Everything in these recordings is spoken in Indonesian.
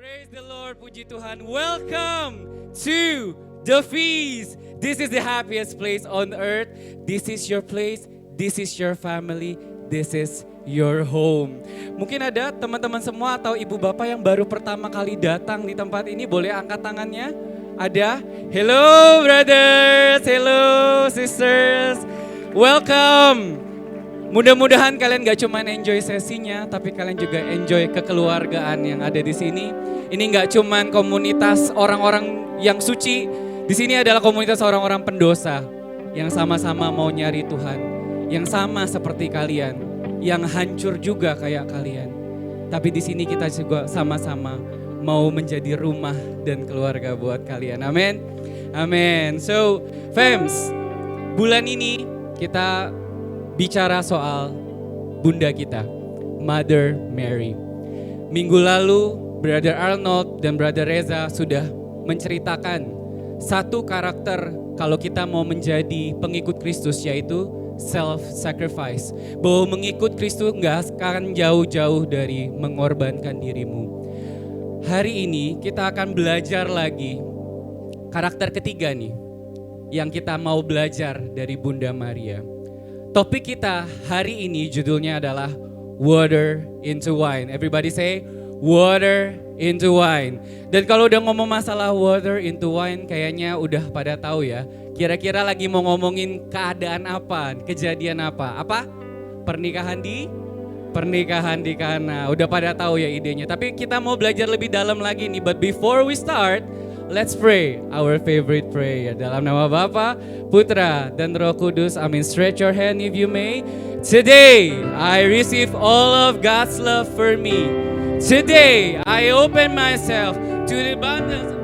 Praise the Lord, puji Tuhan. Welcome to the feast. This is the happiest place on earth. This is your place, this is your family, this is your home. Mungkin ada teman-teman semua atau ibu bapak yang baru pertama kali datang di tempat ini, boleh angkat tangannya? Ada? Hello brothers, hello sisters. Welcome. Mudah-mudahan kalian gak cuma enjoy sesinya, tapi kalian juga enjoy kekeluargaan yang ada di sini. Ini gak cuma komunitas orang-orang yang suci, di sini adalah komunitas orang-orang pendosa yang sama-sama mau nyari Tuhan, yang sama seperti kalian, yang hancur juga kayak kalian. Tapi di sini kita juga sama-sama mau menjadi rumah dan keluarga buat kalian. Amin. Amin. So, fams, bulan ini kita bicara soal bunda kita, Mother Mary. Minggu lalu, Brother Arnold dan Brother Reza sudah menceritakan satu karakter kalau kita mau menjadi pengikut Kristus, yaitu self-sacrifice. Bahwa mengikut Kristus gak akan jauh-jauh dari mengorbankan dirimu. Hari ini kita akan belajar lagi karakter ketiga nih, yang kita mau belajar dari Bunda Maria. Topik kita hari ini judulnya adalah Water into Wine. Everybody say Water into Wine. Dan kalau udah ngomong masalah Water into Wine, kayaknya udah pada tahu ya. Kira-kira lagi mau ngomongin keadaan apa, kejadian apa? Apa? Pernikahan di Kana. Udah pada tahu ya idenya. Tapi kita mau belajar lebih dalam lagi nih. But before we start, let's pray our favorite prayer. Dalam nama Bapa, Putra, dan Roh Kudus. Amin. Stretch your hand if you may. Today, I receive all of God's love for me. Today, I open myself to the abundance,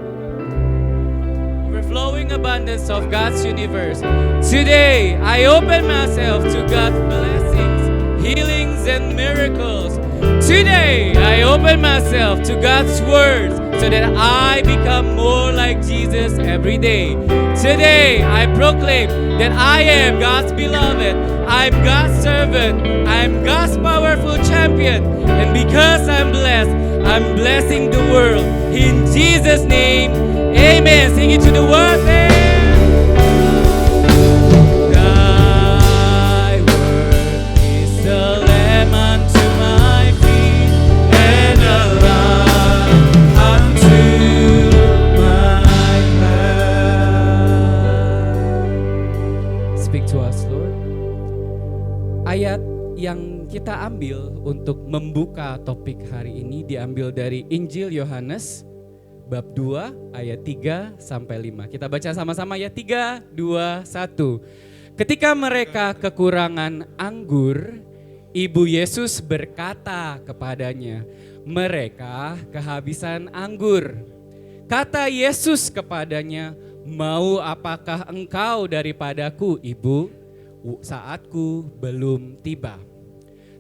overflowing abundance of God's universe. Today, I open myself to God's blessings, healings, and miracles. Today, I open myself to God's words so that I become more like Jesus every day. Today, I proclaim that I am God's beloved, I'm God's servant, I'm God's powerful champion, and because I'm blessed, I'm blessing the world. In Jesus' name, amen. Sing it to the world. Ayat yang kita ambil untuk membuka topik hari ini diambil dari Injil Yohanes bab 2 ayat 3 sampai 5. Kita baca sama-sama ya, 3, 2, 1. Ketika mereka kekurangan anggur, Ibu Yesus berkata kepadanya, mereka kehabisan anggur. Kata Yesus kepadanya, mau apakah engkau daripadaku, Ibu? Saatku belum tiba.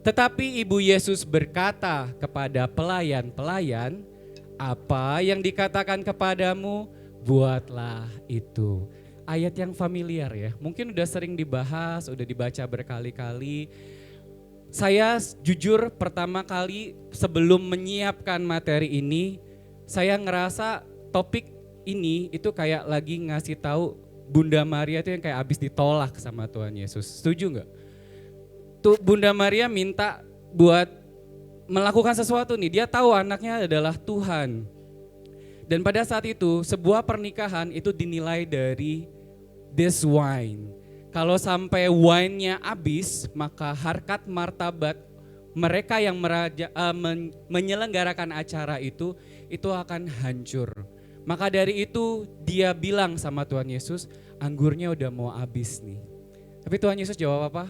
Tetapi Ibu Yesus berkata kepada pelayan-pelayan, apa yang dikatakan kepadamu, buatlah itu. Ayat yang familiar ya, mungkin udah sering dibahas, udah dibaca berkali-kali. Saya jujur pertama kali sebelum menyiapkan materi ini, saya ngerasa topik ini itu kayak lagi ngasih tahu Bunda Maria itu yang kayak abis ditolak sama Tuhan Yesus. Setuju gak? Tuh Bunda Maria minta buat melakukan sesuatu nih. Dia tahu anaknya adalah Tuhan. Dan pada saat itu sebuah pernikahan itu dinilai dari this wine. Kalau sampai wine-nya habis, maka harkat martabat mereka yang menyelenggarakan acara itu akan hancur. Maka dari itu dia bilang sama Tuhan Yesus, anggurnya udah mau habis nih. Tapi Tuhan Yesus jawab apa?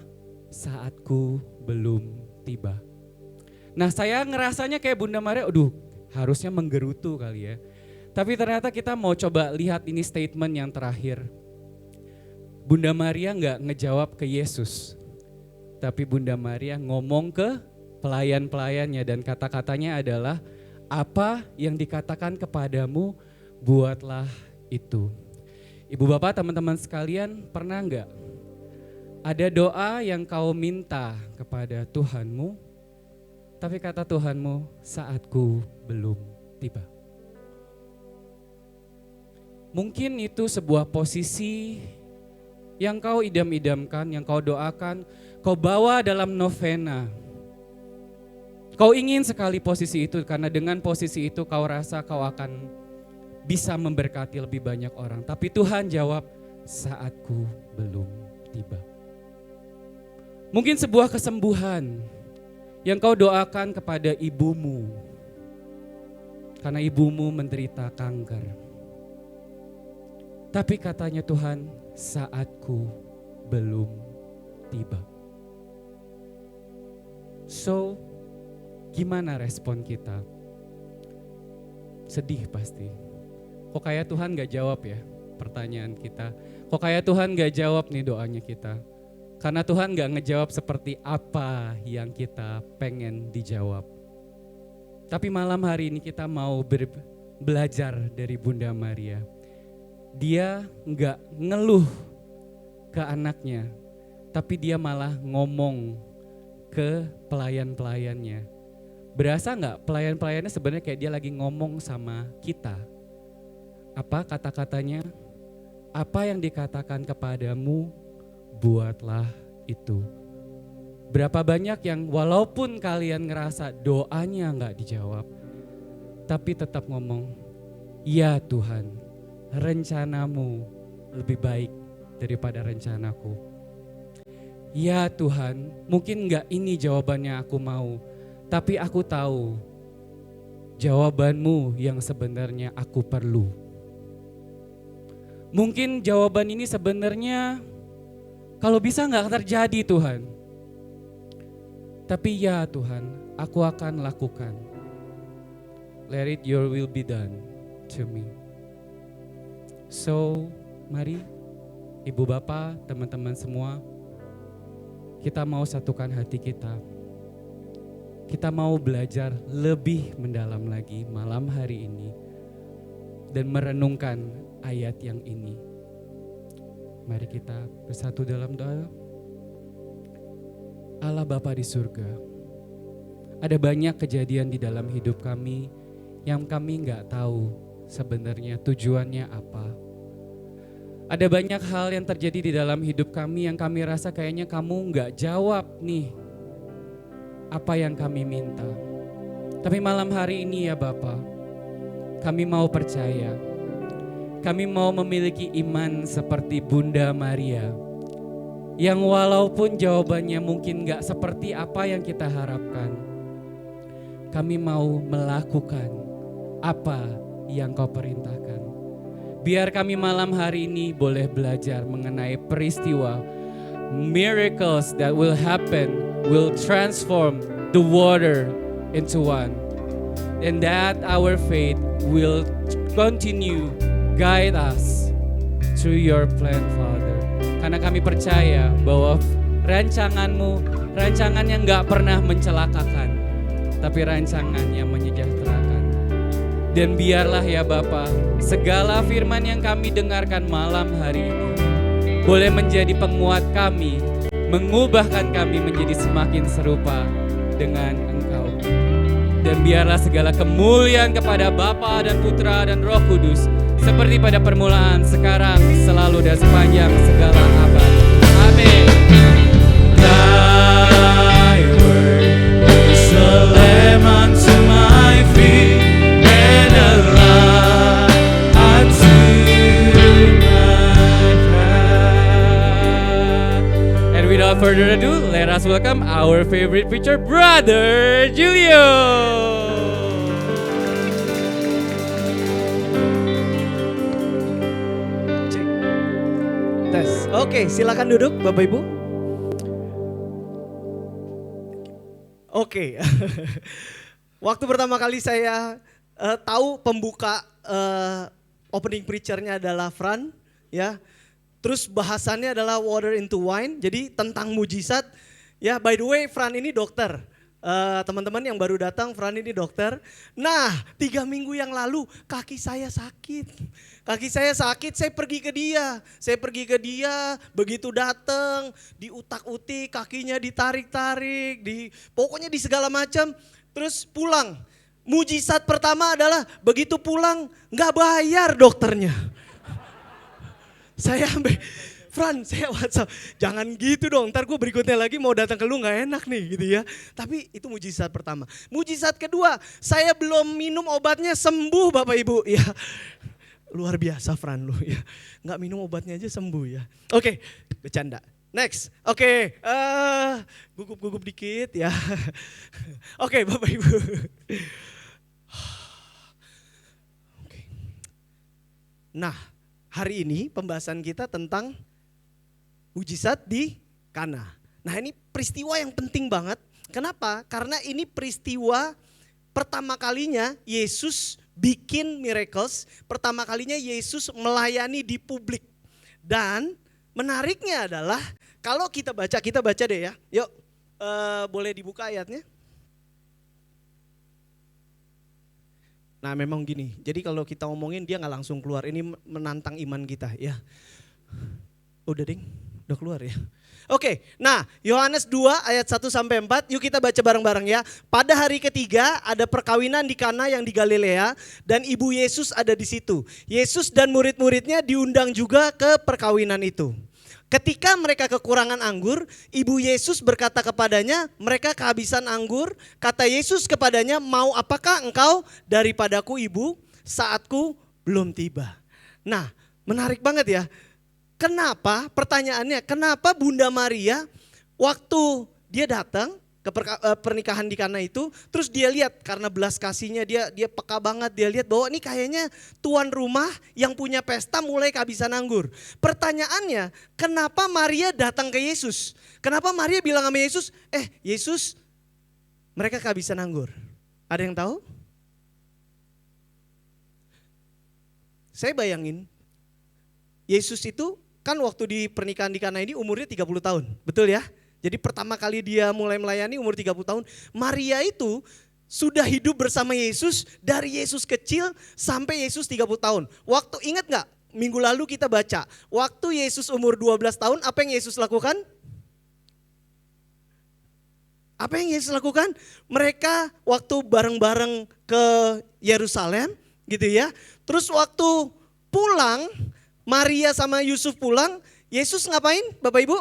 Saatku belum tiba. Nah saya ngerasanya kayak Bunda Maria, harusnya menggerutu kali ya. Tapi ternyata kita mau coba lihat ini statement yang terakhir. Bunda Maria gak ngejawab ke Yesus. Tapi Bunda Maria ngomong ke pelayan-pelayannya dan kata-katanya adalah, apa yang dikatakan kepadamu, buatlah itu. Ibu bapak teman-teman sekalian, pernah enggak ada doa yang kau minta kepada Tuhanmu, tapi kata Tuhanmu, saatku belum tiba. Mungkin itu sebuah posisi yang kau idam-idamkan, yang kau doakan, kau bawa dalam novena. Kau ingin sekali posisi itu karena dengan posisi itu kau rasa kau akan bisa memberkati lebih banyak orang. Tapi Tuhan jawab, saatku belum tiba. Mungkin sebuah kesembuhan yang kau doakan kepada ibumu. Karena ibumu menderita kanker. Tapi katanya Tuhan, saatku belum tiba. So, gimana respon kita? Sedih pasti. Kok kayak Tuhan gak jawab ya pertanyaan kita? Kok kayak Tuhan gak jawab nih doanya kita? Karena Tuhan gak ngejawab seperti apa yang kita pengen dijawab. Tapi malam hari ini kita mau belajar dari Bunda Maria. Dia gak ngeluh ke anaknya, tapi dia malah ngomong ke pelayan-pelayannya. Berasa gak pelayan-pelayannya sebenarnya kayak dia lagi ngomong sama kita? Apa kata-katanya? Apa yang dikatakan kepadamu, buatlah itu. Berapa banyak yang walaupun kalian ngerasa doanya gak dijawab, tapi tetap ngomong, ya Tuhan, rencanamu lebih baik daripada rencanaku. Ya Tuhan, mungkin gak ini jawabannya aku mau, tapi aku tahu jawabanmu yang sebenarnya aku perlu. Mungkin jawaban ini sebenarnya kalau bisa gak terjadi Tuhan. Tapi ya Tuhan, aku akan lakukan. Let it your will be done to me. So, mari Ibu Bapak, teman-teman semua, kita mau satukan hati kita. Kita mau belajar lebih mendalam lagi malam hari ini dan merenungkan ayat yang ini. Mari kita bersatu dalam doa. Allah Bapa di surga, ada banyak kejadian di dalam hidup kami yang kami gak tahu sebenarnya tujuannya apa. Ada banyak hal yang terjadi di dalam hidup kami yang kami rasa kayaknya kamu gak jawab nih apa yang kami minta. Tapi malam hari ini ya Bapa, kami mau percaya, kami mau memiliki iman seperti Bunda Maria, yang walaupun jawabannya mungkin gak seperti apa yang kita harapkan, kami mau melakukan apa yang kau perintahkan. Biar kami malam hari ini boleh belajar mengenai peristiwa miracles that will happen, will transform the water into wine. And that our faith will continue guide us through your plan, Father. Karena kami percaya bahwa rancanganmu, rancangan yang gak pernah mencelakakan, tapi rancangan yang menyejahterakan. Dan biarlah ya Bapa, segala firman yang kami dengarkan malam hari ini boleh menjadi penguat kami, mengubahkan kami menjadi semakin serupa dengan Engkau. Dan biarlah segala kemuliaan kepada Bapa dan Putra dan Roh Kudus, seperti pada permulaan, sekarang, selalu dan sepanjang segala abad. Amin. Thy word is a lamp unto my feet and a light unto my path. And without further ado, let us welcome our favorite preacher, Brother Julio. Oke, silakan duduk Bapak Ibu. Oke. Waktu pertama kali saya tahu pembuka opening preachernya adalah Fran, ya. Terus bahasannya adalah water into wine, jadi tentang mujizat. Ya, by the way, Fran ini dokter. Teman-teman yang baru datang, Fran ini dokter. Nah, 3 minggu yang lalu kaki saya sakit. Kaki saya sakit, saya pergi ke dia. Begitu datang, diutak-utik, kakinya ditarik-tarik, pokoknya di segala macam. Terus pulang. Mujizat pertama adalah begitu pulang, gak bayar dokternya. Saya sampai, Fran, saya WhatsApp, jangan gitu dong, ntar gue berikutnya lagi mau datang ke lu gak enak nih gitu ya. Tapi itu mujizat pertama. Mujizat kedua, saya belum minum obatnya sembuh Bapak Ibu ya. Luar biasa Fran lu ya, gak minum obatnya aja sembuh ya. Oke, bercanda. Next, oke, gugup-gugup dikit ya. Oke Bapak Ibu. Oke. Nah, hari ini pembahasan kita tentang mujizat di Kana. Nah ini peristiwa yang penting banget. Kenapa? Karena ini peristiwa pertama kalinya Yesus bikin miracles. Pertama kalinya Yesus melayani di publik. Dan menariknya adalah kalau kita baca deh ya. Yuk boleh dibuka ayatnya. Nah memang gini, jadi kalau kita ngomongin dia gak langsung keluar. Ini menantang iman kita ya. Udah ding. Udah keluar ya. Oke, nah Yohanes 2 ayat 1 sampai 4, yuk kita baca bareng-bareng ya. Pada hari ketiga ada perkawinan di Kana yang di Galilea dan ibu Yesus ada di situ. Yesus dan murid-muridnya diundang juga ke perkawinan itu. Ketika mereka kekurangan anggur, ibu Yesus berkata kepadanya, mereka kehabisan anggur. Kata Yesus kepadanya, mau apakah engkau daripadaku ibu, saatku belum tiba. Nah menarik banget ya. Kenapa, pertanyaannya, kenapa Bunda Maria waktu dia datang ke pernikahan di Kana itu, terus dia lihat karena belas kasihnya dia peka banget, dia lihat bahwa ini kayaknya tuan rumah yang punya pesta mulai kehabisan anggur. Pertanyaannya, kenapa Maria datang ke Yesus? Kenapa Maria bilang sama Yesus, Yesus mereka kehabisan anggur. Ada yang tahu? Saya bayangin, Yesus itu kan waktu di pernikahan di Kana ini umurnya 30 tahun, betul ya? Jadi pertama kali dia mulai melayani umur 30 tahun. Maria itu sudah hidup bersama Yesus dari Yesus kecil sampai Yesus 30 tahun. Waktu ingat gak? Minggu lalu kita baca, waktu Yesus umur 12 tahun apa yang Yesus lakukan? Apa yang Yesus lakukan? Mereka waktu bareng-bareng ke Yerusalem gitu ya. Terus waktu pulang, Maria sama Yusuf pulang, Yesus ngapain Bapak Ibu?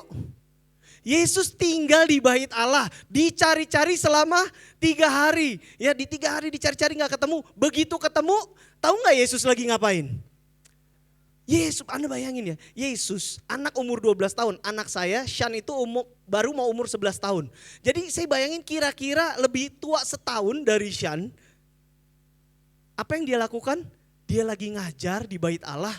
Yesus tinggal di bait Allah, dicari-cari selama 3 hari. Ya di 3 hari dicari-cari gak ketemu, begitu ketemu, tahu gak Yesus lagi ngapain? Yesus, Anda bayangin ya, Yesus anak umur 12 tahun, anak saya Shan itu baru mau umur 11 tahun. Jadi saya bayangin kira-kira lebih tua setahun dari Shan. Apa yang dia lakukan? Dia lagi ngajar di bait Allah.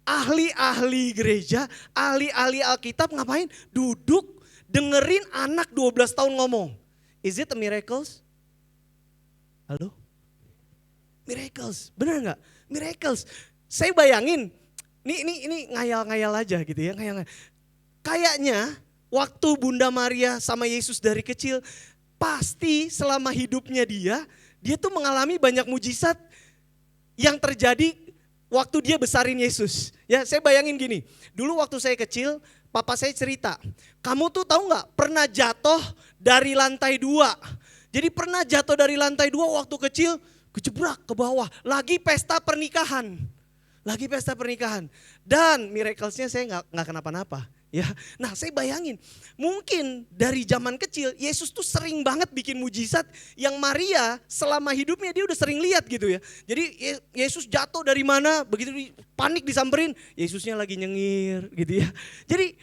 Ahli-ahli gereja, ahli-ahli Alkitab ngapain? Duduk dengerin anak 12 tahun ngomong. Is it a miracles? Halo? Miracles, bener gak? Miracles. Saya bayangin, ini ngayal-ngayal aja gitu ya. Kayaknya waktu Bunda Maria sama Yesus dari kecil, pasti selama hidupnya dia tuh mengalami banyak mujizat yang terjadi waktu dia besarin Yesus. Ya saya bayangin gini, dulu waktu saya kecil, papa saya cerita, kamu tuh tahu gak pernah jatuh dari lantai 2. Jadi pernah jatuh dari lantai 2 waktu kecil, kejebrak ke bawah, lagi pesta pernikahan. Dan miraclesnya saya gak kenapa-napa. Ya, nah saya bayangin, mungkin dari zaman kecil Yesus tuh sering banget bikin mujizat yang Maria selama hidupnya dia udah sering lihat gitu ya. Jadi Yesus jatuh dari mana, begitu panik disamperin, Yesusnya lagi nyengir gitu ya. Jadi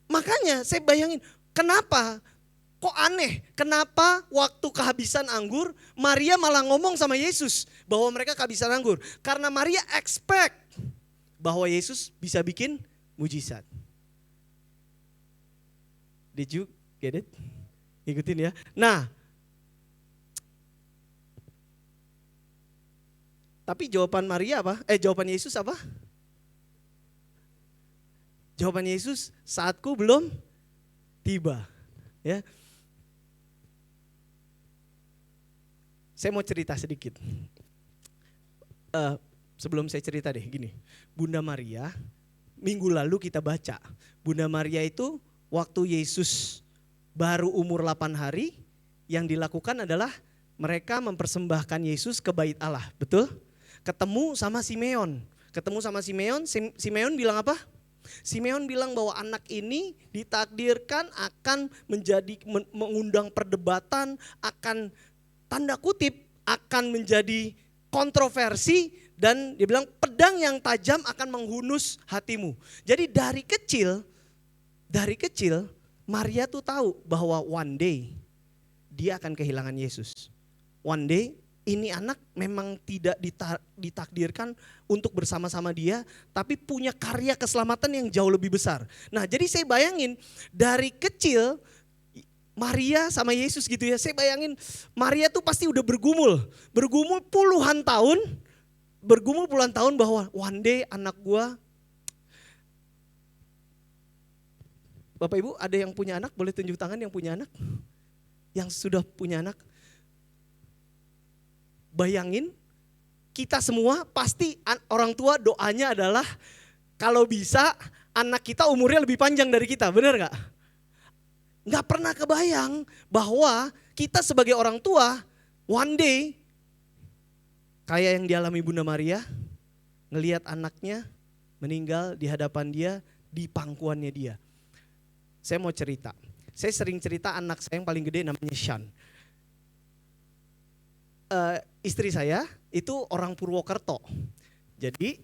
makanya saya bayangin, kenapa kok aneh, kenapa waktu kehabisan anggur Maria malah ngomong sama Yesus bahwa mereka kehabisan anggur. Karena Maria expect bahwa Yesus bisa bikin mujizat. Did you get it? Ikutin ya. Nah, tapi jawaban Maria apa? Jawaban Yesus apa? Jawaban Yesus, saatku belum tiba. Ya. Saya mau cerita sedikit. Sebelum saya cerita deh gini. Bunda Maria, minggu lalu kita baca. Bunda Maria itu waktu Yesus baru umur 8 hari, yang dilakukan adalah mereka mempersembahkan Yesus ke bait Allah, betul? Ketemu sama Simeon. ketemu sama Simeon, Simeon bilang apa? Simeon bilang bahwa anak ini ditakdirkan akan mengundang perdebatan, akan tanda kutip akan menjadi kontroversi, dan dia bilang pedang yang tajam akan menghunus hatimu. Jadi dari kecil Maria tuh tahu bahwa one day dia akan kehilangan Yesus. One day ini anak memang tidak ditakdirkan untuk bersama-sama dia, tapi punya karya keselamatan yang jauh lebih besar. Nah, jadi saya bayangin dari kecil Maria sama Yesus gitu ya. Saya bayangin Maria tuh pasti udah bergumul puluhan tahun bahwa one day anak gua. Bapak Ibu, ada yang punya anak? Boleh tunjuk tangan yang punya anak? Yang sudah punya anak? Bayangin, kita semua pasti orang tua doanya adalah kalau bisa anak kita umurnya lebih panjang dari kita, benar gak? Gak pernah kebayang bahwa kita sebagai orang tua one day kayak yang dialami Bunda Maria, ngelihat anaknya meninggal di hadapan dia, di pangkuannya dia. Saya mau cerita, saya sering cerita anak saya yang paling gede namanya Sean. Istri saya itu orang Purwokerto. Jadi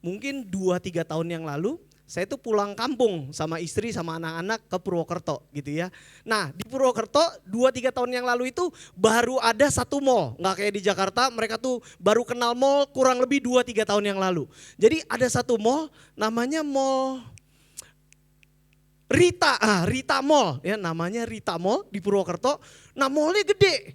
mungkin 2-3 tahun yang lalu saya tuh pulang kampung sama istri sama anak-anak ke Purwokerto gitu ya. Nah di Purwokerto 2-3 tahun yang lalu itu baru ada satu mall. Gak kayak di Jakarta, mereka tuh baru kenal mall kurang lebih 2-3 tahun yang lalu. Jadi ada satu mall namanya Mall Rita Mall ya, namanya Rita Mall di Purwokerto. Nah mallnya gede.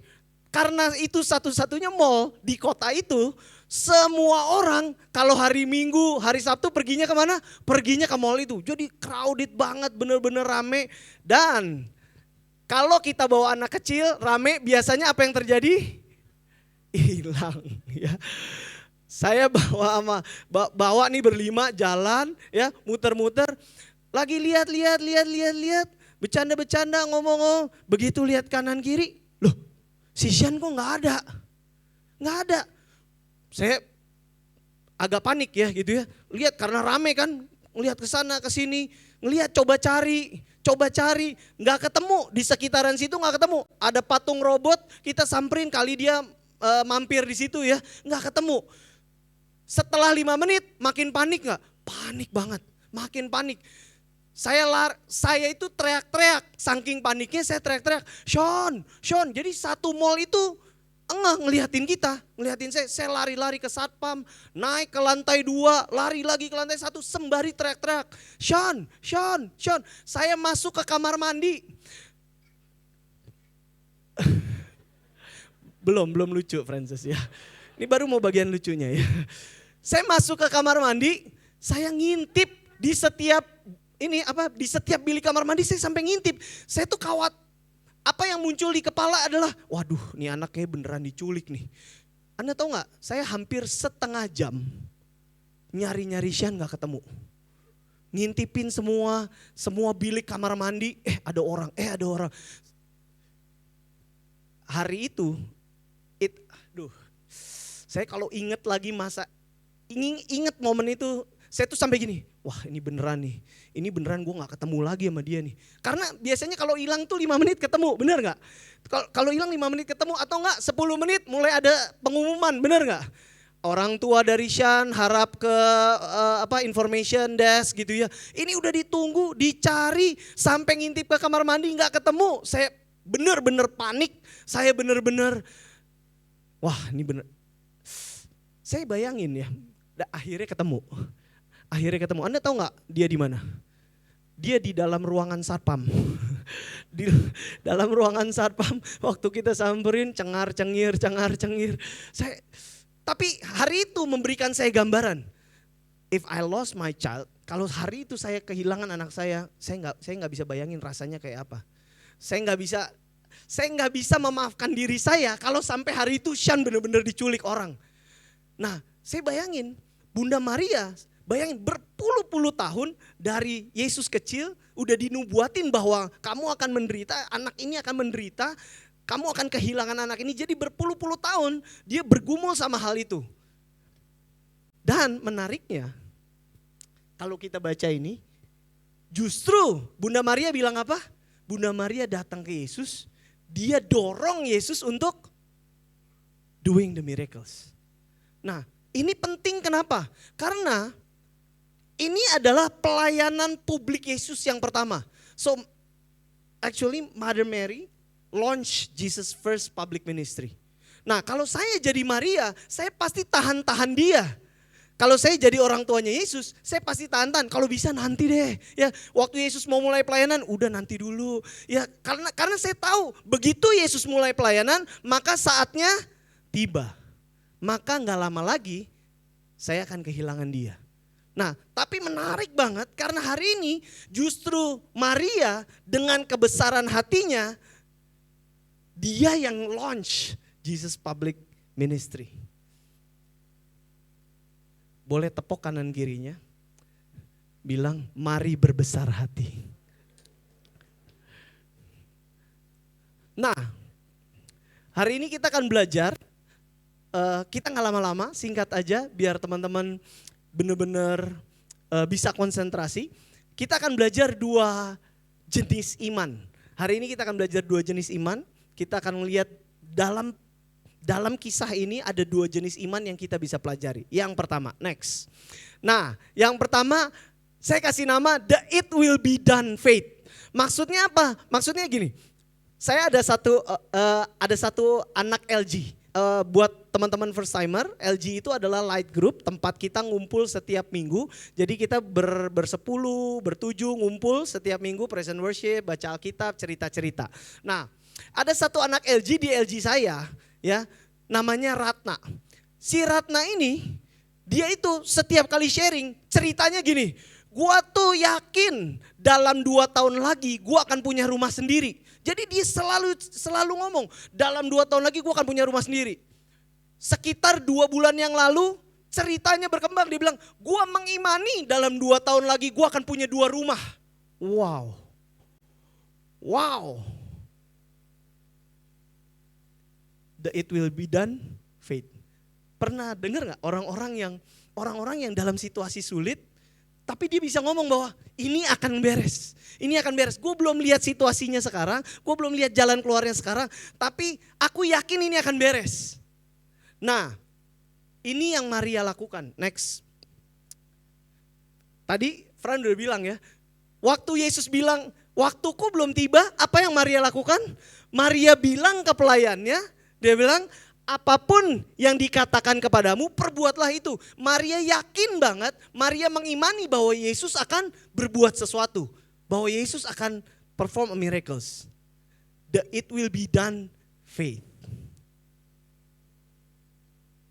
Karena itu satu-satunya mall di kota itu, semua orang kalau hari Minggu, hari Sabtu perginya kemana? Perginya ke mall itu. Jadi crowded banget, bener-bener rame. Dan kalau kita bawa anak kecil rame, biasanya apa yang terjadi? Hilang ya. Saya bawa nih berlima jalan ya, muter-muter. Lagi lihat, bercanda-bercanda, ngomong-ngomong. Begitu lihat kanan kiri, loh si Sean kok gak ada. Saya agak panik ya gitu ya. Lihat karena rame kan, ngelihat ke sana ke sini, ngelihat coba cari, nggak ketemu di sekitaran situ, nggak ketemu. Ada patung robot, kita samperin kali dia mampir di situ ya, nggak ketemu. Setelah 5 menit makin panik nggak? Panik banget, makin panik. Saya itu teriak-teriak, saking paniknya saya teriak-teriak, Sean. Jadi satu mall itu ngeliatin kita, ngeliatin saya lari-lari ke satpam, naik ke lantai 2, lari lagi ke lantai 1, sembari teriak-teriak, Sean. Saya masuk ke kamar mandi. Belum lucu Francis ya. Ini baru mau bagian lucunya ya. Saya masuk ke kamar mandi, saya ngintip di setiap bilik kamar mandi, saya sampai ngintip. Saya tuh apa yang muncul di kepala adalah, waduh nih anaknya beneran diculik nih. Anda tahu gak, saya hampir setengah jam nyari Sean gak ketemu. Ngintipin semua bilik kamar mandi, ada orang. Hari itu, saya kalau inget lagi inget momen itu, saya tuh sampai gini, wah ini beneran gue gak ketemu lagi sama dia nih. Karena biasanya kalau hilang tuh 5 menit ketemu, bener gak? Kalau hilang 5 menit ketemu atau enggak 10 menit mulai ada pengumuman, bener gak? Orang tua dari Sean harap ke information desk gitu ya. Ini udah ditunggu, dicari, sampai ngintip ke kamar mandi gak ketemu. Saya bener-bener panik, saya bener-bener, wah ini bener. Saya bayangin ya, akhirnya ketemu. Anda tahu nggak dia di mana? Dia di dalam ruangan satpam. Di dalam ruangan satpam waktu kita samperin cengar-cengir. Tapi hari itu memberikan saya gambaran. If I lost my child, kalau hari itu saya kehilangan anak saya nggak bisa bayangin rasanya kayak apa. Saya nggak bisa memaafkan diri saya kalau sampai hari itu Sean benar-benar diculik orang. Nah, saya bayangin Bunda Maria, bayangin berpuluh-puluh tahun dari Yesus kecil udah dinubuatin bahwa kamu akan menderita, anak ini akan menderita, kamu akan kehilangan anak ini. Jadi berpuluh-puluh tahun dia bergumul sama hal itu. Dan menariknya, kalau kita baca ini, justru Bunda Maria bilang apa? Bunda Maria datang ke Yesus, dia dorong Yesus untuk doing the miracles. Nah, ini penting kenapa? Karena ini adalah pelayanan publik Yesus yang pertama. So, actually Mother Mary launch Jesus first public ministry. Nah, kalau saya jadi Maria, saya pasti tahan-tahan dia. Kalau saya jadi orang tuanya Yesus, saya pasti tahan-tahan. Kalau bisa nanti deh, ya. Waktu Yesus mau mulai pelayanan, udah nanti dulu. Ya, karena saya tahu begitu Yesus mulai pelayanan, maka saatnya tiba. Maka nggak lama lagi saya akan kehilangan dia. Nah, tapi menarik banget karena hari ini justru Maria dengan kebesaran hatinya, dia yang launch Jesus public ministry. Boleh tepuk kanan kirinya, bilang mari berbesar hati. Nah, hari ini kita akan belajar, kita nggak lama-lama, singkat aja biar teman-teman benar-benar bisa konsentrasi. Kita akan belajar 2 jenis iman. Hari ini kita akan belajar 2 jenis iman. Kita akan melihat dalam kisah ini ada 2 jenis iman yang kita bisa pelajari. Yang pertama, next. Nah, yang pertama saya kasih nama the it will be done faith. Maksudnya apa? Maksudnya gini. Saya ada satu anak LG. Buat teman-teman first timer, LG itu adalah light group, tempat kita ngumpul setiap minggu. Jadi kita bersepuluh, bertujuh ngumpul setiap minggu, present worship, baca Alkitab, cerita-cerita. Nah, ada satu anak LG di LG saya, ya, namanya Ratna. Si Ratna ini, dia itu setiap kali sharing ceritanya gini, gua tuh yakin dalam 2 tahun lagi gua akan punya rumah sendiri. Jadi dia selalu ngomong, dalam 2 tahun lagi gua akan punya rumah sendiri. Sekitar 2 bulan yang lalu ceritanya berkembang, dia bilang, gua mengimani dalam 2 tahun lagi gua akan punya 2 rumah. Wow. The it will be done faith. Pernah dengar gak orang-orang yang dalam situasi sulit, tapi dia bisa ngomong bahwa ini akan beres. Ini akan beres. Gue belum lihat situasinya sekarang, gue belum lihat jalan keluarnya sekarang, tapi aku yakin ini akan beres. Nah, ini yang Maria lakukan. Next. Tadi Fran udah bilang ya, waktu Yesus bilang, waktuku belum tiba, apa yang Maria lakukan? Maria bilang ke pelayannya, dia bilang, apapun yang dikatakan kepadamu, perbuatlah itu. Maria yakin banget, Maria mengimani bahwa Yesus akan berbuat sesuatu. Bahwa Yesus akan perform a miracles. The it will be done faith.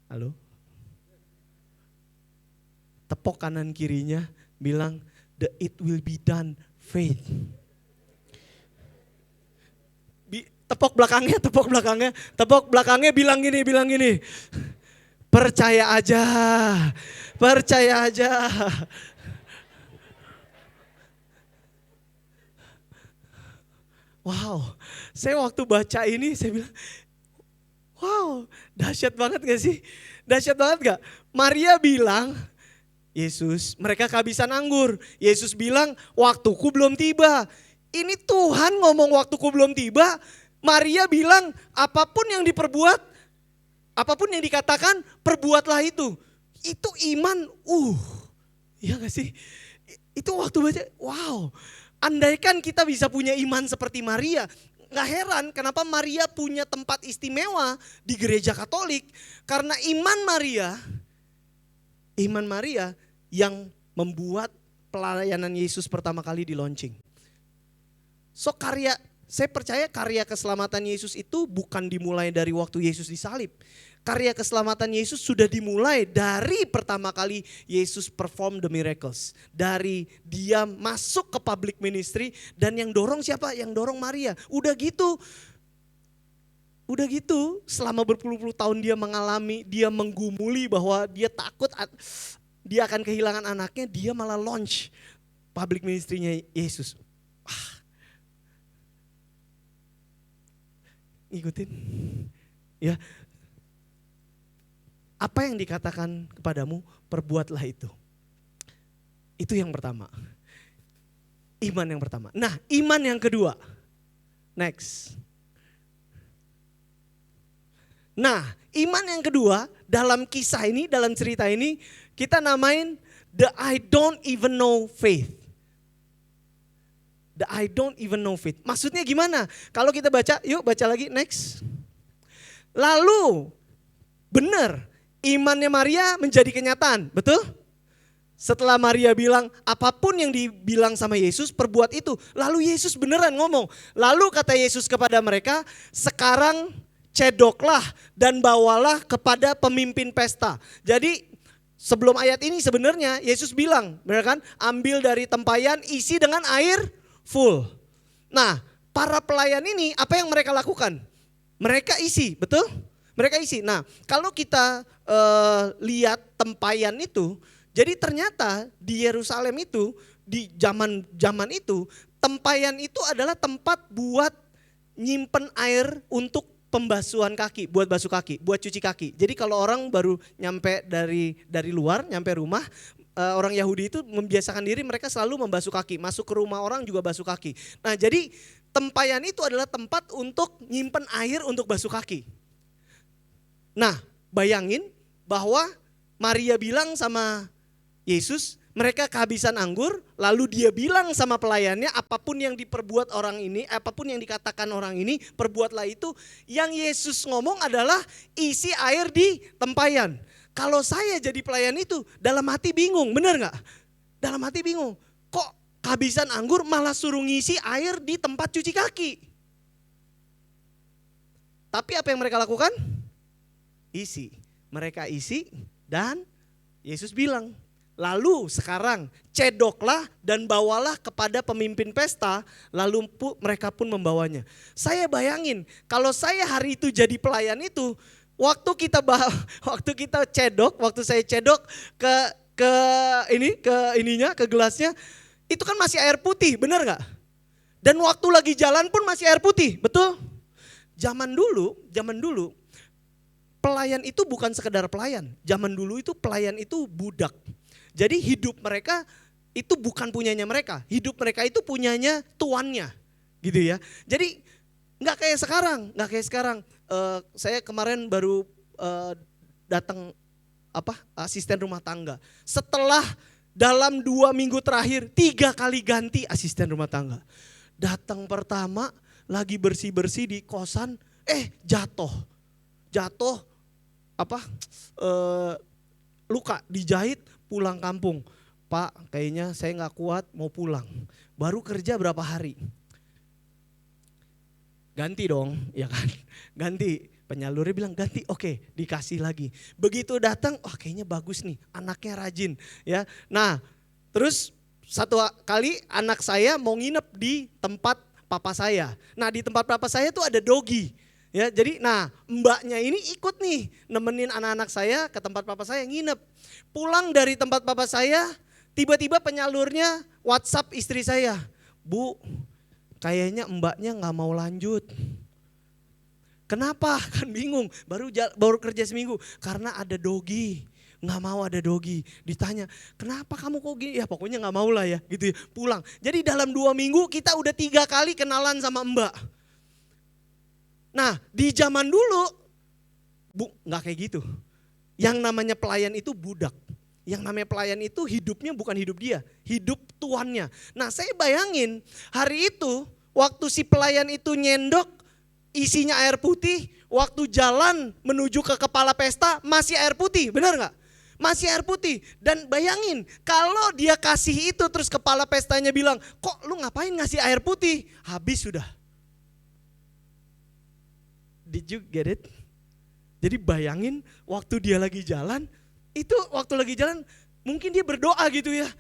Halo? Tepuk kanan kirinya, bilang, the it will be done faith. Tepuk belakangnya bilang gini. Percaya aja. Wow, saya waktu baca ini saya bilang, wow, dahsyat banget gak sih? Dahsyat banget gak? Maria bilang, Yesus, mereka kehabisan anggur. Yesus bilang, waktuku belum tiba. Ini Tuhan ngomong waktuku belum tiba. Maria bilang, apapun yang diperbuat, apapun yang dikatakan, perbuatlah itu. Itu iman, iya gak sih? Itu waktu baca, wow. Andaikan kita bisa punya iman seperti Maria, gak heran kenapa Maria punya tempat istimewa di gereja Katolik. Karena iman Maria yang membuat pelayanan Yesus pertama kali di launching. So saya percaya karya keselamatan Yesus itu bukan dimulai dari waktu Yesus disalib. Karya keselamatan Yesus sudah dimulai dari pertama kali Yesus perform the miracles. Dari dia masuk ke public ministry dan yang dorong siapa? Yang dorong Maria. Udah gitu selama berpuluh-puluh tahun dia mengalami, dia menggumuli bahwa dia takut dia akan kehilangan anaknya, dia malah launch public ministry-nya Yesus. Ikutin ya, apa yang dikatakan kepadamu, perbuatlah itu. Itu yang pertama. Iman yang pertama. Nah, iman yang kedua. Next. Nah, iman yang kedua dalam kisah ini, dalam cerita ini, kita namain the I don't even know faith. The I don't even know faith. Maksudnya gimana? Kalau kita baca, yuk baca lagi, next. Lalu, benar, imannya Maria menjadi kenyataan, betul? Setelah Maria bilang, apapun yang dibilang sama Yesus, perbuat itu. Lalu Yesus beneran ngomong. Lalu kata Yesus kepada mereka, sekarang cedoklah dan bawalah kepada pemimpin pesta. Jadi sebelum ayat ini sebenarnya Yesus bilang, benar kan? Ambil dari tempayan, isi dengan air full. Nah, para pelayan ini apa yang mereka lakukan? Mereka isi, betul? Mereka isi. Nah, kalau kita lihat tempayan itu, jadi ternyata di Yerusalem itu, di zaman itu, tempayan itu adalah tempat buat nyimpen air untuk pembasuhan kaki, buat basuh kaki, buat cuci kaki. Jadi kalau orang baru nyampe dari luar, nyampe rumah, orang Yahudi itu membiasakan diri mereka selalu membasuh kaki. Masuk ke rumah orang juga basuh kaki. Nah, jadi tempayan itu adalah tempat untuk nyimpen air untuk basuh kaki. Nah, bayangin bahwa Maria bilang sama Yesus, mereka kehabisan anggur, lalu dia bilang sama pelayannya, apapun yang diperbuat orang ini, apapun yang dikatakan orang ini, perbuatlah itu. Yang Yesus ngomong adalah isi air di tempayan. Kalau saya jadi pelayan itu, dalam hati bingung, benar gak? Dalam hati bingung, kok kehabisan anggur malah suruh ngisi air di tempat cuci kaki? Tapi apa yang mereka lakukan? Isi. Mereka isi dan Yesus bilang, lalu sekarang cedoklah dan bawalah kepada pemimpin pesta, lalu mereka pun membawanya. Saya bayangin kalau saya hari itu jadi pelayan itu, waktu kita cedok, waktu saya cedok ke gelasnya, itu kan masih air putih, benar nggak? Dan waktu lagi jalan pun masih air putih, betul? Zaman dulu pelayan itu bukan sekedar pelayan. Zaman dulu itu pelayan itu budak. Jadi hidup mereka itu bukan punyanya mereka. Hidup mereka itu punyanya tuannya. Gitu ya. Jadi nggak kayak sekarang. Saya kemarin baru datang asisten rumah tangga. Setelah dalam 2 minggu terakhir 3 kali ganti asisten rumah tangga. Datang pertama lagi bersih-bersih di kosan, jatuh. Luka dijahit, pulang kampung. Pak, kayaknya saya nggak kuat, mau pulang. Baru kerja berapa hari? Ganti dong, ya kan? Ganti. Penyalurnya bilang ganti, oke, dikasih lagi. Begitu datang, kayaknya bagus nih, anaknya rajin, ya. Nah, terus satu kali anak saya mau nginep di tempat papa saya. Nah, di tempat papa saya tuh ada dogi. Ya, jadi mbaknya ini ikut nih nemenin anak-anak saya ke tempat papa saya nginep. Pulang dari tempat papa saya, tiba-tiba penyalurnya WhatsApp istri saya. Bu, kayaknya mbaknya gak mau lanjut. Kenapa? Kan bingung, baru kerja seminggu. Karena ada dogi, gak mau ada dogi. Ditanya, kenapa kamu kok gini? Ya pokoknya gak mau lah ya, gitu ya. Pulang. Jadi dalam 2 minggu kita udah 3 kali kenalan sama mbak. Nah, di zaman dulu, nggak kayak gitu. Yang namanya pelayan itu budak. Yang namanya pelayan itu hidupnya bukan hidup dia, hidup tuannya. Nah, saya bayangin hari itu, waktu si pelayan itu nyendok, isinya air putih, waktu jalan menuju ke kepala pesta, masih air putih, benar nggak? Masih air putih. Dan bayangin, kalau dia kasih itu terus kepala pestanya bilang, kok lu ngapain ngasih air putih? Habis sudah. Did you get it? Jadi bayangin waktu dia lagi jalan, mungkin dia berdoa gitu ya.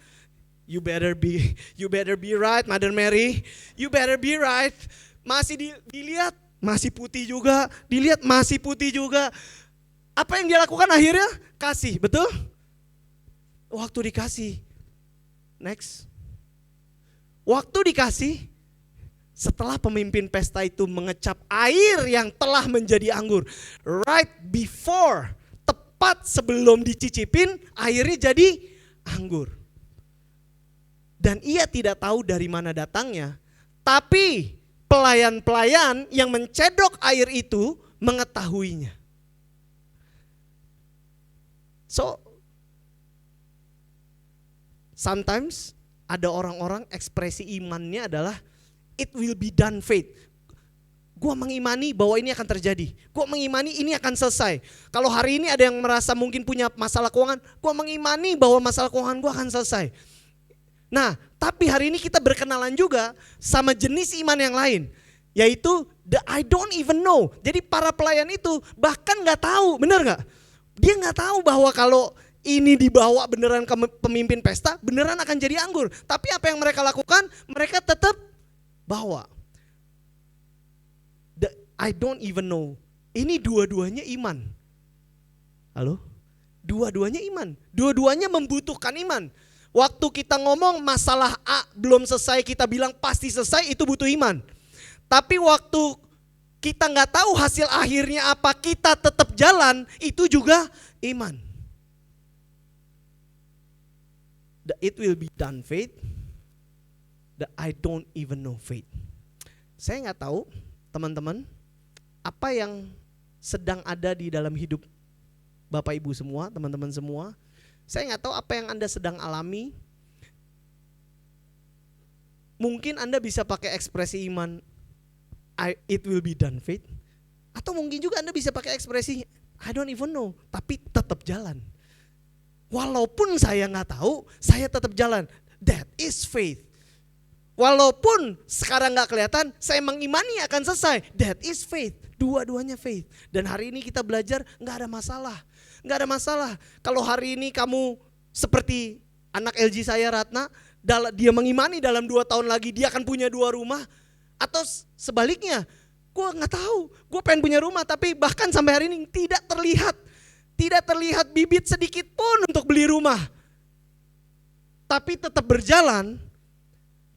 You better be right, Mother Mary. You better be right. Masih dilihat, masih putih juga. Dilihat, masih putih juga. Apa yang dia lakukan akhirnya? Kasih, betul? Waktu dikasih. Next. Waktu dikasih, setelah pemimpin pesta itu mengecap air yang telah menjadi anggur, right before, tepat sebelum dicicipin airnya jadi anggur. Dan ia tidak tahu dari mana datangnya, tapi pelayan-pelayan yang mencedok air itu mengetahuinya. So, sometimes ada orang-orang ekspresi imannya adalah it will be done faith. Gua mengimani bahwa ini akan terjadi. Gua mengimani ini akan selesai. Kalau hari ini ada yang merasa mungkin punya masalah keuangan, gua mengimani bahwa masalah keuangan gua akan selesai. Nah, tapi hari ini kita berkenalan juga sama jenis iman yang lain, yaitu the I don't even know. Jadi para pelayan itu bahkan nggak tahu, benar nggak? Dia nggak tahu bahwa kalau ini dibawa beneran ke pemimpin pesta, beneran akan jadi anggur. Tapi apa yang mereka lakukan? Mereka tetap bawa. The I don't even know. Ini dua-duanya iman. Halo? Dua-duanya iman. Dua-duanya membutuhkan iman. Waktu kita ngomong masalah A belum selesai, kita bilang pasti selesai, itu butuh iman. Tapi waktu kita nggak tahu hasil akhirnya apa, kita tetap jalan, itu juga iman. The it will be done faith, the I don't even know faith. Saya nggak tahu teman-teman apa yang sedang ada di dalam hidup Bapak Ibu semua, teman-teman semua. Saya nggak tahu apa yang Anda sedang alami. Mungkin Anda bisa pakai ekspresi iman, it will be done faith. Atau mungkin juga Anda bisa pakai ekspresi I don't even know, tapi tetap jalan. Walaupun saya nggak tahu, saya tetap jalan. That is faith. Walaupun sekarang nggak kelihatan, saya mengimani akan selesai. That is faith. Dua-duanya faith. Dan hari ini kita belajar nggak ada masalah. Nggak ada masalah. Kalau hari ini kamu seperti anak LG saya Ratna, dia mengimani dalam 2 tahun lagi dia akan punya 2 rumah. Atau sebaliknya, gue nggak tahu, gue pengen punya rumah tapi bahkan sampai hari ini tidak terlihat bibit sedikit pun untuk beli rumah. Tapi tetap berjalan,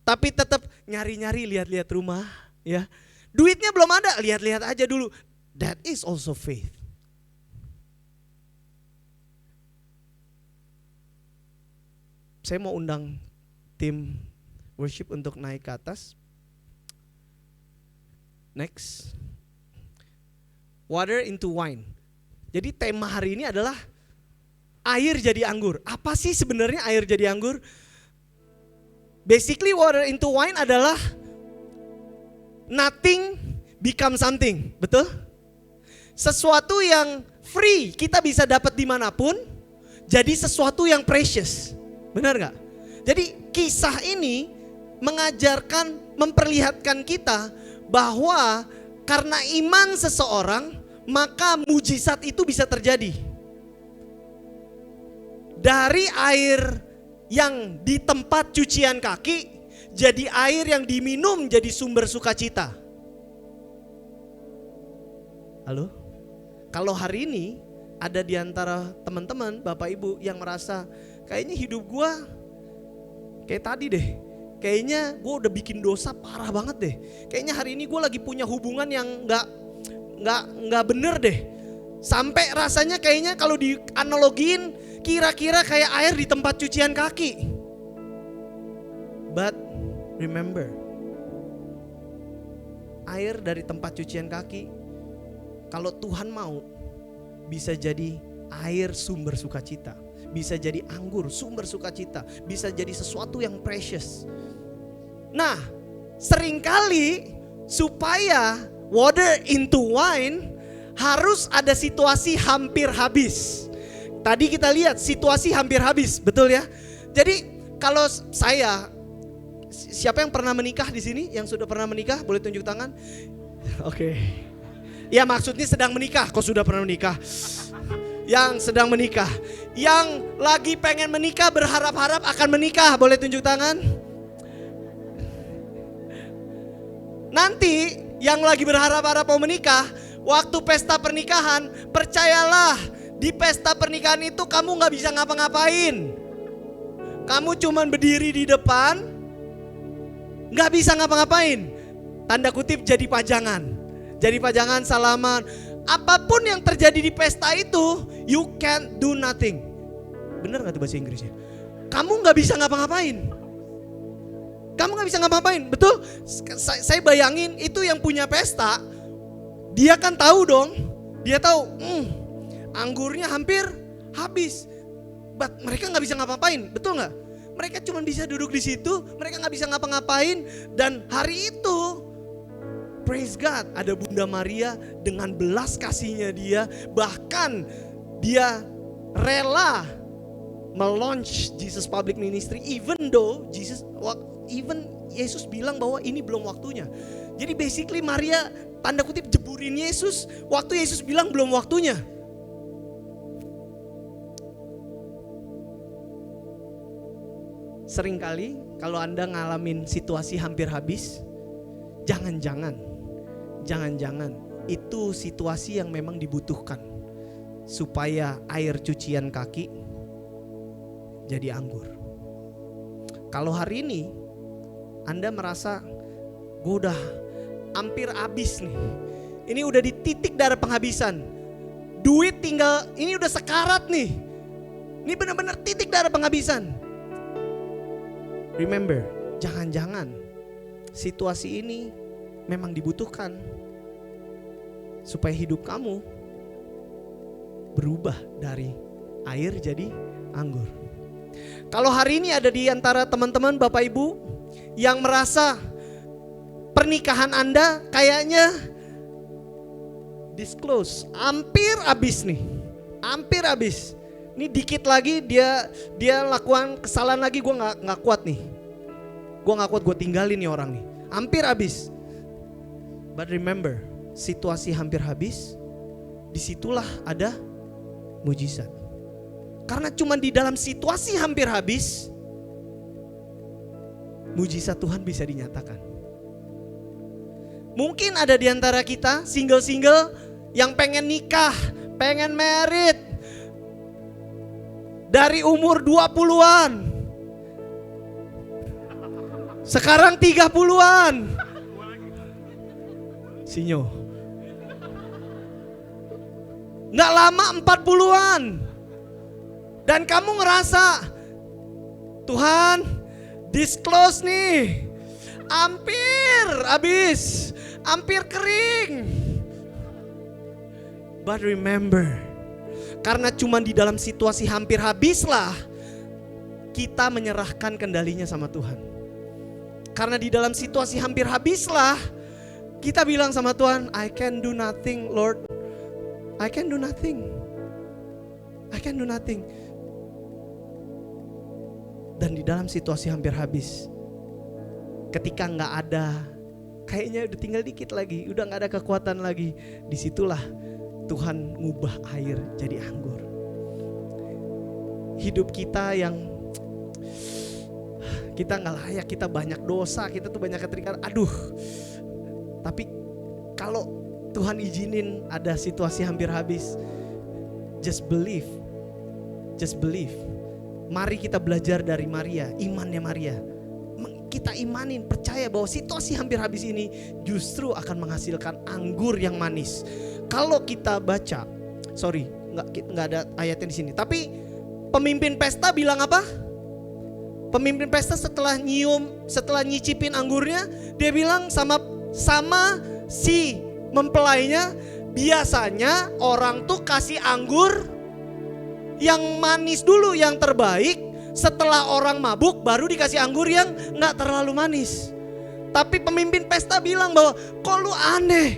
tapi tetap nyari-nyari, lihat-lihat rumah, ya. Duitnya belum ada, lihat-lihat aja dulu. That is also faith. Saya mau undang tim worship untuk naik ke atas. Next. Water into wine. Jadi tema hari ini adalah air jadi anggur. Apa sih sebenarnya air jadi anggur? Basically water into wine adalah nothing become something. Betul? Sesuatu yang free kita bisa dapat dimanapun, jadi sesuatu yang precious. Benar gak? Jadi kisah ini mengajarkan, memperlihatkan kita bahwa karena iman seseorang, maka mujizat itu bisa terjadi. Dari air yang di tempat cucian kaki, jadi air yang diminum jadi sumber sukacita. Halo? Kalau hari ini ada di antara teman-teman, Bapak Ibu yang merasa kayaknya hidup gue kayak tadi deh. Kayaknya gue udah bikin dosa parah banget deh. Kayaknya hari ini gue lagi punya hubungan yang nggak bener deh. Sampai rasanya kayaknya kalau dianalogiin kira-kira kayak air di tempat cucian kaki. But remember, air dari tempat cucian kaki, kalau Tuhan mau, bisa jadi air sumber sukacita. Bisa jadi anggur sumber sukacita. Bisa jadi sesuatu yang precious. Nah, seringkali supaya water into wine harus ada situasi hampir habis. Tadi kita lihat situasi hampir habis, betul ya? Jadi kalau saya, siapa yang pernah menikah di sini? Yang sudah pernah menikah boleh tunjuk tangan. Oke. Ya maksudnya sedang menikah. Kok sudah pernah menikah? Yang sedang menikah, yang lagi pengen menikah, berharap-harap akan menikah, boleh tunjuk tangan. Nanti yang lagi berharap-harap mau menikah, waktu pesta pernikahan, percayalah, di pesta pernikahan itu kamu gak bisa ngapa-ngapain. Kamu cuman berdiri di depan, gak bisa ngapa-ngapain. Tanda kutip jadi pajangan. Jadi pajangan, salaman. Apapun yang terjadi di pesta itu You can't do nothing. Bener gak tuh bahasa Inggrisnya? Kamu gak bisa ngapa-ngapain. Kamu gak bisa ngapa-ngapain, betul? Saya bayangin itu yang punya pesta, dia kan tahu dong. Dia tahu, anggurnya hampir habis. But mereka gak bisa ngapa-ngapain, betul gak? Mereka cuma bisa duduk di situ, mereka gak bisa ngapa-ngapain. Dan hari itu, praise God, ada Bunda Maria dengan belas kasihnya dia. Bahkan dia rela melaunch Jesus Public Ministry even though Yesus bilang bahwa ini belum waktunya. Jadi basically Maria tanda kutip jeburin Yesus waktu Yesus bilang belum waktunya. Seringkali kalau Anda ngalamin situasi hampir habis, jangan-jangan itu situasi yang memang dibutuhkan supaya air cucian kaki jadi anggur. Kalau hari ini Anda merasa gue udah hampir habis nih, ini udah di titik darah penghabisan, duit tinggal, ini udah sekarat nih, ini benar-benar titik darah penghabisan. Remember, jangan-jangan situasi ini memang dibutuhkan supaya hidup kamu berubah dari air jadi anggur. Kalau hari ini ada di antara teman-teman Bapak Ibu yang merasa pernikahan Anda kayaknya disclose, hampir habis nih, hampir habis. Ini dikit lagi dia lakukan kesalahan lagi, gue nggak kuat nih, gue nggak kuat, gue tinggalin nih orang nih, hampir habis. But remember, situasi hampir habis, disitulah ada mujizat. Karena cuma di dalam situasi hampir habis, mujizat Tuhan bisa dinyatakan. Mungkin ada di antara kita single-single yang pengen nikah, pengen married dari umur 20-an. Sekarang 30-an. Sinyo. Nggak lama 40-an. Dan kamu ngerasa, Tuhan, disclose nih, hampir habis, hampir kering. But remember, karena cuma di dalam situasi hampir habislah kita menyerahkan kendalinya sama Tuhan. Karena di dalam situasi hampir habislah kita bilang sama Tuhan, I can do nothing, Lord. I can do nothing. I can do nothing. Dan di dalam situasi hampir habis, ketika gak ada, kayaknya udah tinggal dikit lagi, udah gak ada kekuatan lagi, disitulah Tuhan ngubah air jadi anggur. Hidup kita yang kita gak layak, kita banyak dosa, kita tuh banyak keterikan, tapi kalau Tuhan izinin ada situasi hampir habis, just believe. Mari kita belajar dari Maria, imannya Maria. Kita imanin, percaya bahwa situasi hampir habis ini justru akan menghasilkan anggur yang manis. Kalau kita baca, nggak ada ayatnya di sini. Tapi pemimpin pesta bilang apa? Pemimpin pesta setelah nyicipin anggurnya, dia bilang sama si mempelainya, biasanya orang tuh kasih anggur yang manis dulu, yang terbaik. Setelah orang mabuk baru dikasih anggur yang gak terlalu manis. Tapi pemimpin pesta bilang bahwa, kok lu aneh,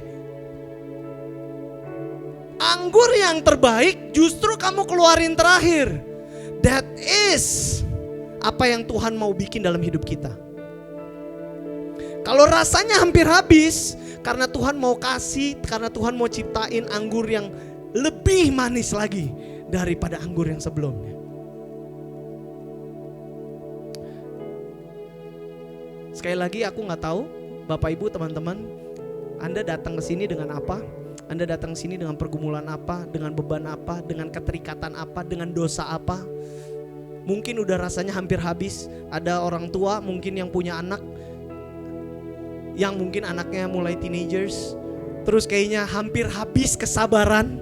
anggur yang terbaik justru kamu keluarin terakhir. That is apa yang Tuhan mau bikin dalam hidup kita. Kalau rasanya hampir habis, karena Tuhan mau kasih, karena Tuhan mau ciptain anggur yang lebih manis lagi daripada anggur yang sebelumnya. Sekali lagi aku gak tahu Bapak Ibu teman-teman, Anda datang ke sini dengan apa? Anda datang ke sini dengan pergumulan apa? Dengan beban apa? Dengan keterikatan apa? Dengan dosa apa? Mungkin udah rasanya hampir habis. Ada orang tua mungkin yang punya anak, yang mungkin anaknya mulai teenagers, terus kayaknya hampir habis kesabaran.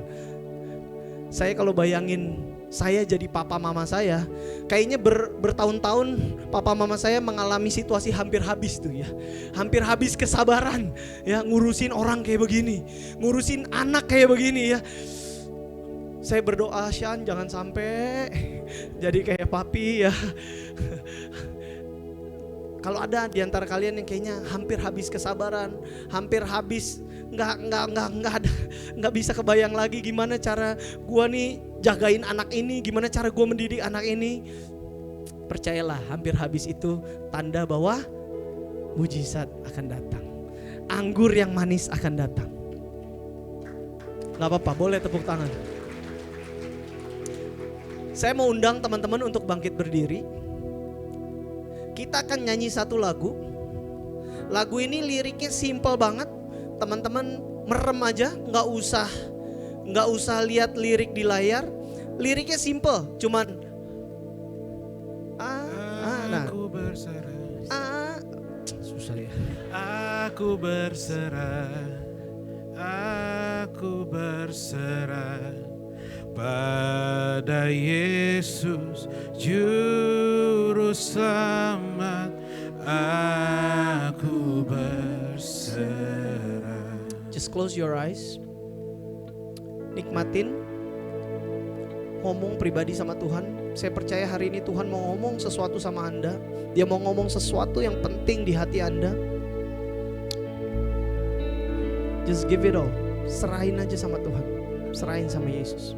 Saya kalau bayangin saya jadi papa mama saya, kayaknya bertahun-tahun papa mama saya mengalami situasi hampir habis tuh ya. Hampir habis kesabaran ya, ngurusin orang kayak begini, ngurusin anak kayak begini ya. Saya berdoa, Shan jangan sampai jadi kayak papi ya. Kalau ada di antara kalian yang kayaknya hampir habis kesabaran, hampir habis, nggak bisa kebayang lagi gimana cara gua nih jagain anak ini, gimana cara gua mendidik anak ini. Percayalah, hampir habis itu tanda bahwa mujizat akan datang. Anggur yang manis akan datang. Gak apa-apa, boleh tepuk tangan. Saya mau undang teman-teman untuk bangkit berdiri. Kita akan nyanyi satu lagu. Lagu ini liriknya simple banget. Teman-teman merem aja, nggak usah lihat lirik di layar. Liriknya simple, cuman Aku berserah. Susah ya. Aku berserah pada Yesus Juru Selamat. Aku berserah. Just close your eyes. Nikmatin ngomong pribadi sama Tuhan. Saya percaya hari ini Tuhan mau ngomong sesuatu sama Anda. Dia mau ngomong sesuatu yang penting di hati Anda. Just give it all. Serahin aja sama Tuhan. Serahin sama Yesus.